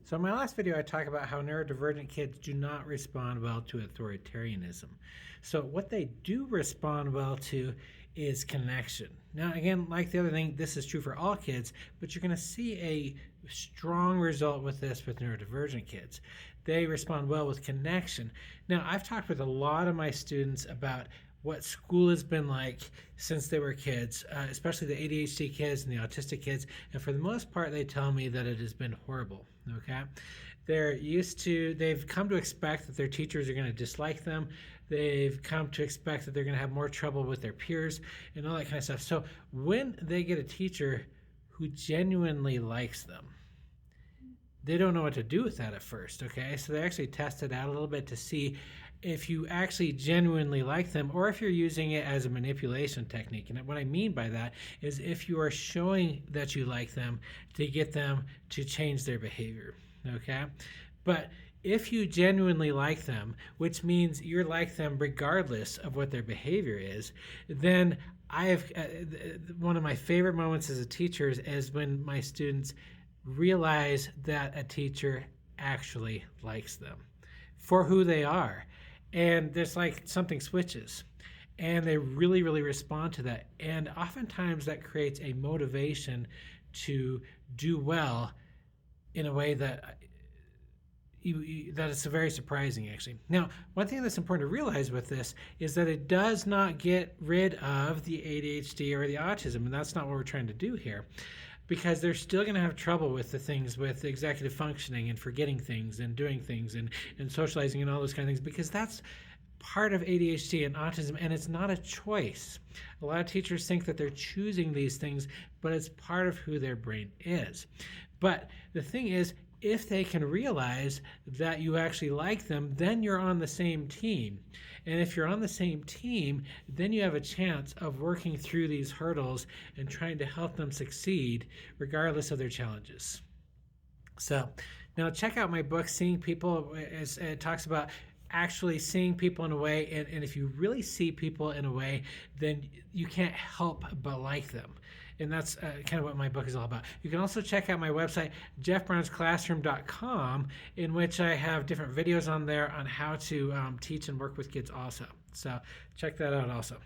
So in my last video, I talked about how neurodivergent kids do not respond well to authoritarianism. So what they do respond well to is connection. Now, again, like the other thing, this is true for all kids, but you're going to see a strong result with this with neurodivergent kids. They respond well with connection. Now, I've talked with a lot of my students about what school has been like since they were kids, especially the ADHD kids and the autistic kids. And for the most part, they tell me that it has been horrible, okay? They've come to expect that their teachers are going to dislike them. They've come to expect that they're going to have more trouble with their peers and all that kind of stuff. So when they get a teacher who genuinely likes them, they don't know what to do with that at first, okay? So they actually test it out a little bit to see if you actually genuinely like them or if you're using it as a manipulation technique. And what I mean by that is if you are showing that you like them to get them to change their behavior, okay? But if you genuinely like them, which means you're like them regardless of what their behavior is, then one of my favorite moments as a teacher is when my students realize that a teacher actually likes them for who they are. And there's like something switches and they really, really respond to that. And oftentimes that creates a motivation to do well in a way that is very surprising, actually. Now, one thing that's important to realize with this is that it does not get rid of the ADHD or the autism, and that's not what we're trying to do here, because they're still going to have trouble with the things with executive functioning and forgetting things and doing things and socializing and all those kind of things, because that's part of ADHD and autism, and it's not a choice. A lot of teachers think that they're choosing these things, but it's part of who their brain is. But the thing is, if they can realize that you actually like them, then you're on the same team. And if you're on the same team, then you have a chance of working through these hurdles and trying to help them succeed regardless of their challenges. So now check out my book, Seeing People. It talks about actually seeing people in a way, and if you really see people in a way, then you can't help but like them. And that's kind of what my book is all about. You can also check out my website, jeffbrownsclassroom.com, in which I have different videos on there on how to teach and work with kids also. So check that out also.